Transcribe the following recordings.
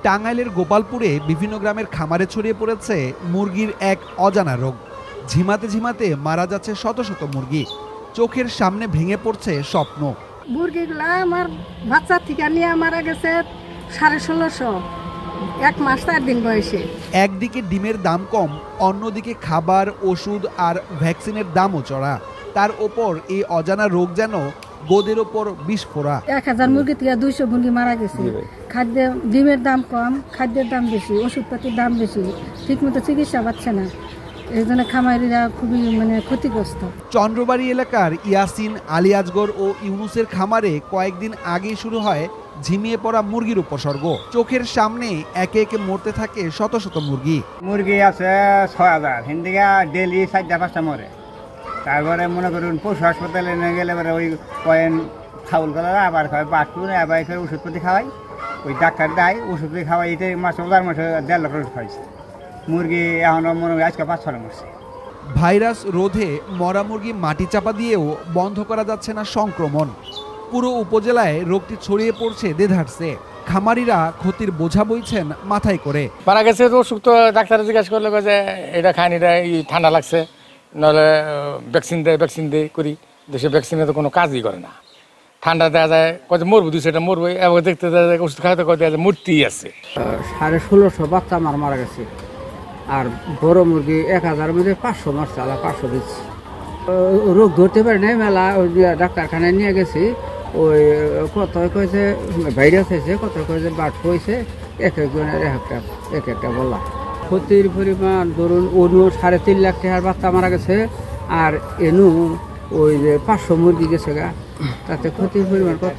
টাঙ্গাইলের গোপালপুরে বিভিন্ন গ্রামের খামারে ছড়িয়ে পড়েছে মুরগির এক অজানা রোগ। ঝিমাতে ঝিমাতে মারা যাচ্ছে শত শত মুরগি। চোখের সামনে ভেঙে পড়ছে স্বপ্ন। মুরগিগুলা আমার বাচ্চা থেকে নিয়ে মারা গেছে 1650, 1 মাস 4 দিন বয়সে। একদিকে ডিমের দাম কম, অন্যদিকে খাবার, ওষুধ আর ভ্যাকসিনের দামও চড়া। তার ওপর এই অজানা রোগ যেন গোদের ওপর বিস্ফোরা। 1000 মুরগি থেকে 200 মুরগি মারা গেছে। খাদ্য, ডিমের দাম কম, খাদ্যের দাম বেশি, ওষুধপাতির দাম বেশি, ঠিকমতো চিকিৎসা পাচ্ছে না। এই জন্য খামারিরা খুবই ক্ষতিগ্রস্ত। চন্দ্রবাড়ি এলাকার ইয়াসিন, আলিয়াজগর ও ইউনুসের খামারে কয়েকদিন আগেই শুরু হয় ঝিমিয়ে পড়া মুরগির উপসর্গ। চোখের সামনে একে একে মরতে থাকে শত শত মুরগি। মুরগি আছে 6000, হিন্দিকা ডেলি 4-5টা মরে। তারপরে মনে করুন পশু হাসপাতালে নিয়ে গেলে ওই কয়েন খাউল করা, আবার খাওয়াই বাটুন, আবার ওষুধপাতি খাওয়াই, ওই ডাক্তার দেয় ওষুধপাতি খাওয়াই। এটাই মাসে 1.5 লাখ ওষুধ খাওয়াইছে। মুরগি এখনো মনে হয় আজকে 5-6 মরছে। ভাইরাস রোধে মরা মুরগি মাটি চাপা দিয়েও বন্ধ করা যাচ্ছে না সংক্রমণ। পুরো উপজেলায় রোগটি ছড়িয়ে পড়ছে দেধারসে। খামারিরা ক্ষতির বোঝা বইছেন মাথায় করে। মারা গেছে অসুখ তো ডাক্তার জিজ্ঞাসা করলে যে এটা খায়নি, এটা ঠান্ডা লাগছে, নাহলে ভ্যাকসিন দেয় করি। দেশে ভ্যাকসিনে তো কোনো কাজই করে না। ঠান্ডা দেওয়া যায়, কত মরবো, 200টা মরবো, এবার দেখতে দেওয়া যায় ওষুধ খাওয়াতে কত মূর্তি আছে। 1650 বাচ্চা আমার মারা গেছে। আর বড় মুরগি 1000 মধ্যে 500 মারছে, 500 দিচ্ছে। রোগ ধরতে পারে নাই, মেলা ডাক্তারখানায় নিয়ে গেছি। ওই কত কয়েছে ভাইরাস হয়েছে, কত কয়েছে বাট হয়েছে, এক একজনের এক একটা বলা। ক্ষতির পরিমাণ ধরুন অনু 3.5 লাখ টাকার বাচ্চা মারা গেছে, আর এনু ওই যে 500 মুরগি গেছে গা, তাতে ক্ষতির পরিমাণ কত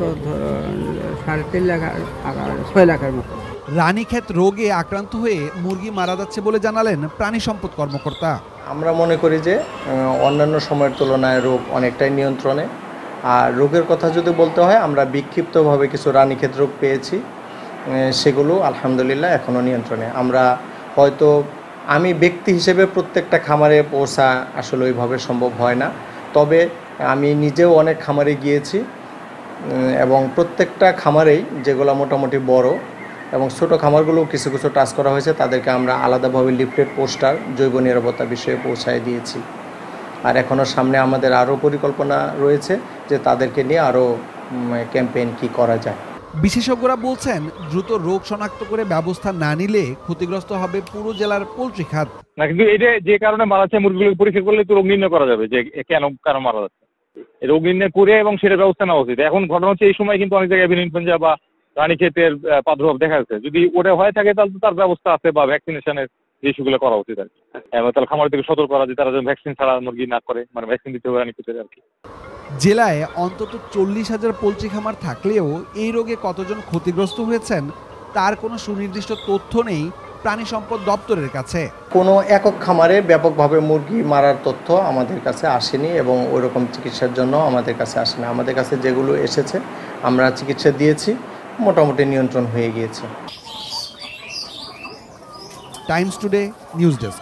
3.5 লাখ আর 6 লাখের মতো। রানীক্ষেত রোগে আক্রান্ত হয়ে মুরগি মারা যাচ্ছে বলে জানালেন প্রাণী সম্পদ কর্মকর্তা। আমরা মনে করি যে অন্যান্য সময়ের তুলনায় রোগ অনেকটাই নিয়ন্ত্রণে। আর রোগের কথা যদি বলতে হয়, আমরা বিক্ষিপ্তভাবে কিছু রানীক্ষেত রোগ পেয়েছি, সেগুলো আলহামদুলিল্লাহ এখনও নিয়ন্ত্রণে। আমরা হয়তো আমি ব্যক্তি হিসেবে প্রত্যেকটা খামারে পৌঁছা আসলে ওইভাবে সম্ভব হয় না, তবে আমি নিজেও অনেক খামারে গিয়েছি এবং প্রত্যেকটা খামারেই যেগুলো মোটামুটি বড় এবং ছোট খামারগুলোও কিছু কিছু টাচ করা হয়েছে, তাদেরকে আমরা আলাদাভাবে লিফলেট, পোস্টার জৈব নিরাপত্তা বিষয়ে পৌঁছায় দিয়েছি। আর এখনও সামনে আমাদের আরও পরিকল্পনা রয়েছে যে তাদেরকে নিয়ে আরও ক্যাম্পেইন কি করা যায়। বিশেষজ্ঞরা বলছেন, দ্রুত রোগ শনাক্ত করে ব্যবস্থা না নিলে ক্ষতিগ্রস্ত হবে পুরো জেলার পোল্ট্রি খাত। না, কিন্তু এটা যে কারণে মারা যাচ্ছে মুরগিগুলো পরীক্ষা করলে তো রোগ নির্ণয় করা যাবে যে কেন মারা যাচ্ছে। রোগ নির্ণয় করে এবং সেটা ব্যবস্থা নেওয়া উচিত। এখন ঘটনা হচ্ছে এই সময় কিন্তু অনেক জায়গায় এভিয়ান ইনফ্লুয়েঞ্জা বা রানীক্ষেতের প্রাদুর্ভাব দেখা যাচ্ছে। যদি ওটা হয়ে থাকে তাহলে তো তার ব্যবস্থা আছে বা ভ্যাকসিনেশনের ইস্যুগুলো করা উচিত আর কি। তাহলে খামার থেকে সতর্ক করা যে তারা যেন ভ্যাকসিন ছাড়া মুরগি না করে, ভ্যাকসিন দিতে হবে রানীক্ষেতের আর কি। জেলায় অন্তত 40,000 পোল্ট্রি খামার থাকলেও এই রোগে কতজন ক্ষতিগ্রস্ত হয়েছেন তার কোনো সুনির্দিষ্ট তথ্য নেই প্রাণী সম্পদ দপ্তরের কাছে। কোনো একক খামারে ব্যাপকভাবে মুরগি মারার তথ্য আমাদের কাছে আসেনি এবং ওইরকম চিকিৎসার জন্য আমাদের কাছে আসেনি। আমাদের কাছে যেগুলো এসেছে আমরা চিকিৎসা দিয়েছি, মোটামুটি নিয়ন্ত্রণ হয়ে গিয়েছে। Times today news desk.